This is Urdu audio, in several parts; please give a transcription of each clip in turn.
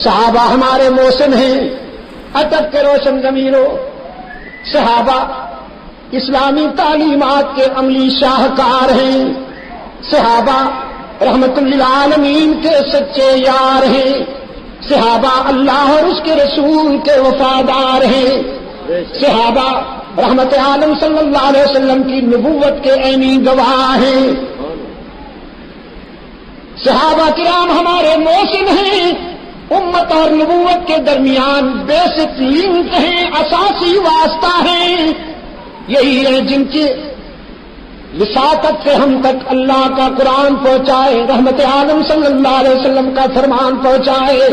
صحابہ ہمارے محسن ہیں، ادب کے روشن ضمیروں. صحابہ اسلامی تعلیمات کے عملی شاہکار ہیں. صحابہ رحمت للعالمین کے سچے یار ہیں. صحابہ اللہ اور اس کے رسول کے وفادار ہیں. صحابہ رحمت عالم صلی اللہ علیہ وسلم کی نبوت کے عینی گواہ ہیں. صحابہ کرام ہمارے محسن ہیں، امت اور نبوت کے درمیان بیسک لنک ہیں، اساسی واسطہ ہیں. یہی ہے جن کی وساطت سے ہم تک اللہ کا قرآن پہنچائے، رحمت عالم صلی اللہ علیہ وسلم کا فرمان پہنچائے.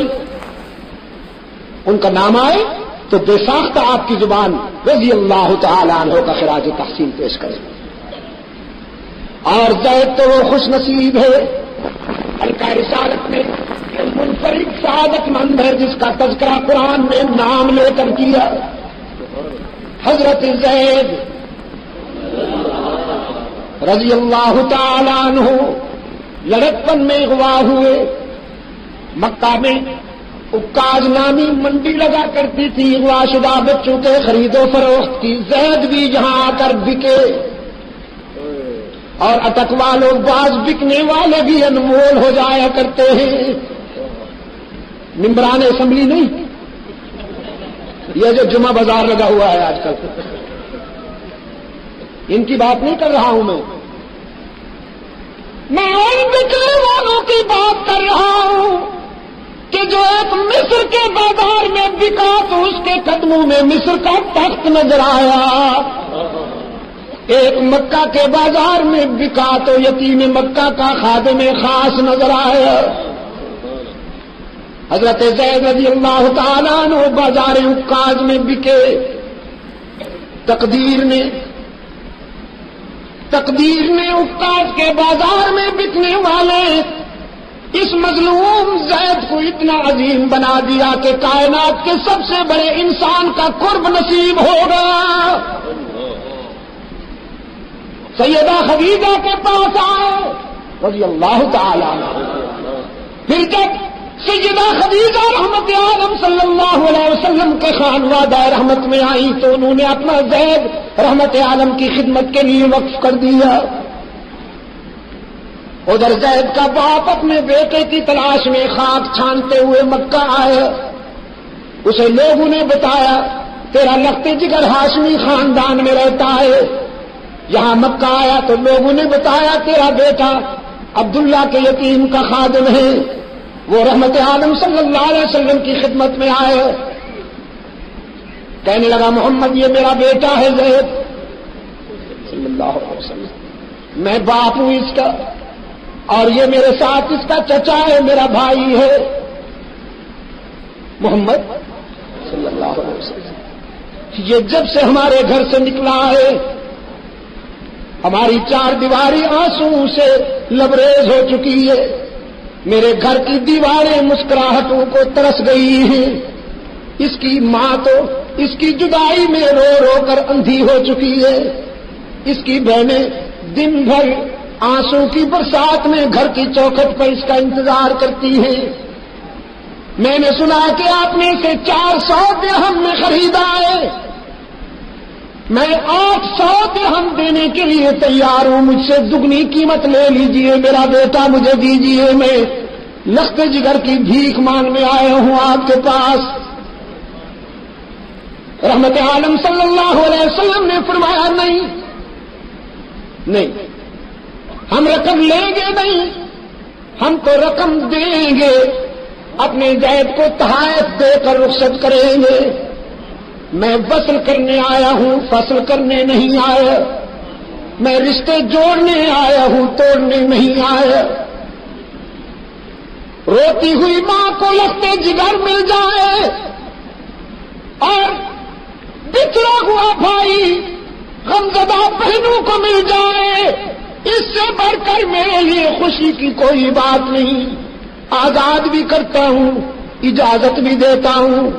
ان کا نام آئے تو بے ساختہ آپ کی زبان رضی اللہ تعالی عنہ کا خراج تحسین پیش کرے. اور زید تو وہ خوش نصیب ہے حلقہ رسالت میں منفرد سعادت مند ہے جس کا تذکرہ قرآن میں نام لے کر کیا. حضرت زید رضی اللہ تعالی عنہ لڑکپن میں اغوا ہوئے. مکہ میں اکاج نامی منڈی لگا کرتی تھی اغوا شدہ بچوں کے خرید و فروخت کی. زید بھی یہاں آ کر بکے اور اٹک والوں بعض بکنے والے بھی انمول ہو جایا کرتے ہیں. ممبران اسمبلی نہیں، یہ جو جمعہ بازار لگا ہوا ہے آج کل، ان کی بات نہیں کر رہا ہوں میں ان بکنے والوں کی بات کر رہا ہوں کہ جو ایک مصر کے بازار میں بکا تو اس کے قدموں میں مصر کا تخت نظر آیا. ایک مکہ کے بازار میں بکا تو یتیم مکہ کا خادم خاص نظر آیا. حضرت زید رضی اللہ تعالیٰ عنہ بازار عکاظ میں بکے. تقدیر نے عکاظ کے بازار میں بکنے والے اس مظلوم زید کو اتنا عظیم بنا دیا کہ کائنات کے سب سے بڑے انسان کا قرب نصیب ہوگا. سیدہ خدیجہ کے پاس آئے رضی اللہ تعالی عنہ. پھر جب سیدہ خدیجہ رحمت عالم صلی اللہ علیہ وسلم کے خانوادہ رحمت میں آئی تو انہوں نے اپنا زید رحمت عالم کی خدمت کے لیے وقف کر دیا. ادھر زید کا باپ اپنے بیٹے کی تلاش میں خاک چھانتے ہوئے مکہ آئے. اسے لوگوں نے بتایا تیرا لخت جگر ہاشمی خاندان میں رہتا ہے. یہاں مکہ آیا تو لوگوں نے بتایا تیرا بیٹا عبداللہ کے یتیم کا خادم ہے. وہ رحمت عالم صلی اللہ علیہ وسلم کی خدمت میں آئے. کہنے لگا محمد یہ میرا بیٹا ہے زید صلی اللہ علیہ وسلم، میں باپ ہوں اس کا، اور یہ میرے ساتھ اس کا چچا ہے، میرا بھائی ہے محمد صلی اللہ علیہ وسلم. یہ جب سے ہمارے گھر سے نکلا ہے ہماری چار دیواری آنسو سے لبریز ہو چکی ہے. میرے گھر کی دیواریں مسکراہٹوں کو ترس گئی ہیں. اس کی ماں تو اس کی جدائی میں رو رو کر اندھی ہو چکی ہے. اس کی بہنیں دن بھر آنسو کی برسات میں گھر کی چوکھٹ پر اس کا انتظار کرتی ہیں. میں نے سنا کہ آپ نے اسے 400 درہم میں خریدا ہے. میں 800 درہم دینے کے لیے تیار ہوں. مجھ سے دگنی قیمت لے لیجئے، میرا بیٹا مجھے دیجئے. میں لخت جگر کی بھیک مانگنے آیا ہوں آپ کے پاس. رحمت عالم صلی اللہ علیہ وسلم نے فرمایا نہیں، ہم رقم لیں گے نہیں، ہم تو رقم دیں گے. اپنے زید کو تحائف دے کر رخصت کریں گے. میں وصل کرنے آیا ہوں، فصل کرنے نہیں آیا. میں رشتے جوڑنے آیا ہوں، توڑنے نہیں آیا. روتی ہوئی ماں کو لگتے جگر مل جائے اور بچھڑا ہوا بھائی غمزدہ بہنوں کو مل جائے، اس سے بڑھ کر میرے لیے خوشی کی کوئی بات نہیں. آزاد بھی کرتا ہوں، اجازت بھی دیتا ہوں.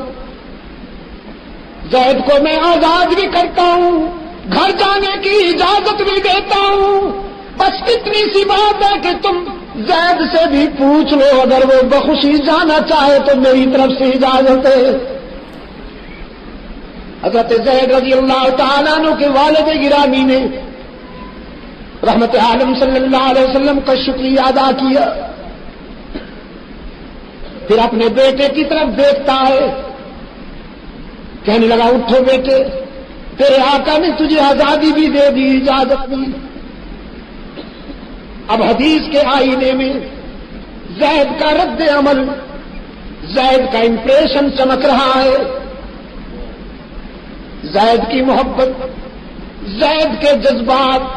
زید کو میں آزاد بھی کرتا ہوں، گھر جانے کی اجازت بھی دیتا ہوں. بس اتنی سی بات ہے کہ تم زید سے بھی پوچھ لو، اگر وہ بخوشی جانا چاہے تو میری طرف سے اجازت ہے۔ حضرت زید رضی اللہ تعالیٰ عنہ کے والد گرامی نے رحمت عالم صلی اللہ علیہ وسلم کا شکریہ ادا کیا، پھر اپنے بیٹے کی طرف دیکھتا ہے، کہنے لگا اٹھو بیٹے، تیرے آقا نے تجھے آزادی بھی دے دی، اجازت دی۔ اب حدیث کے آئینے میں زید کا رد عمل، زید کا امپریشن چمک رہا ہے، زید کی محبت، زید کے جذبات،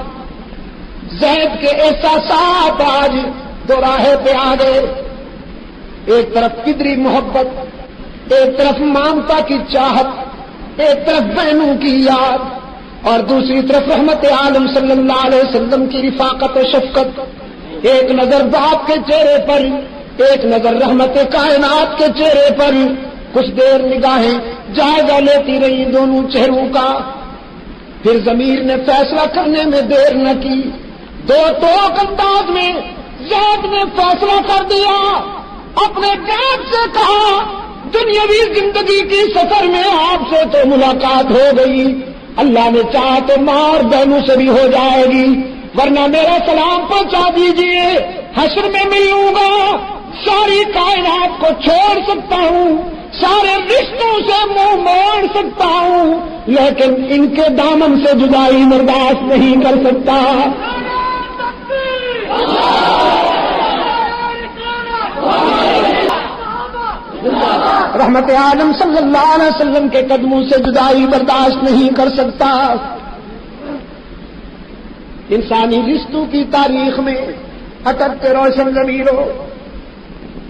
زید کے احساسات آج دوراہے پہ آ گئے۔ ایک طرف فطری محبت، ایک طرف مامتا کی چاہت، ایک طرف بہنوں کی یاد، اور دوسری طرف رحمت عالم صلی اللہ علیہ وسلم کی رفاقت و شفقت۔ ایک نظر باپ کے چہرے پر، ایک نظر رحمت کائنات کے چہرے پر، کچھ دیر نگاہیں جائزہ لیتی رہی دونوں چہروں کا، پھر ضمیر نے فیصلہ کرنے میں دیر نہ کی، دو ٹوک انداز میں زید نے فیصلہ کر دیا، اپنے بیٹے سے کہا دنیاوی زندگی کی سفر میں آپ سے تو ملاقات ہو گئی، اللہ نے چاہا تو ماں اور بہنوں سے بھی ہو جائے گی، ورنہ میرا سلام پہنچا دیجئے، حشر میں ملوں گا، ساری کائنات کو چھوڑ سکتا ہوں، سارے رشتوں سے منہ موڑ سکتا ہوں، لیکن ان کے دامن سے جدائی برداشت نہیں کر سکتا۔ رحمت عالم صلی اللہ علیہ وسلم کے قدموں سے جدائی برداشت نہیں کر سکتا۔ انسانی رشتوں کی تاریخ میں اٹکتے روشن ضمیروں،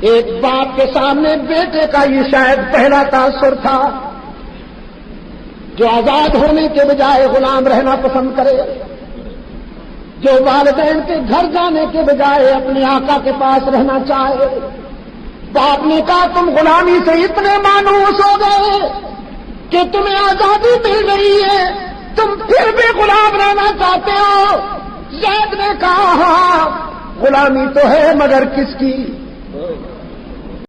ایک باپ کے سامنے بیٹے کا یہ شاید پہلا تاثر تھا، جو آزاد ہونے کے بجائے غلام رہنا پسند کرے، جو والدین کے گھر جانے کے بجائے اپنے آقا کے پاس رہنا چاہے۔ باپ نے کہا تم غلامی سے اتنے مانوس ہو گئے کہ تمہیں آزادی مل رہی ہے، تم پھر بھی غلام رہنا چاہتے ہو۔ زید نے کہا ہاں غلامی تو ہے، مگر کس کی؟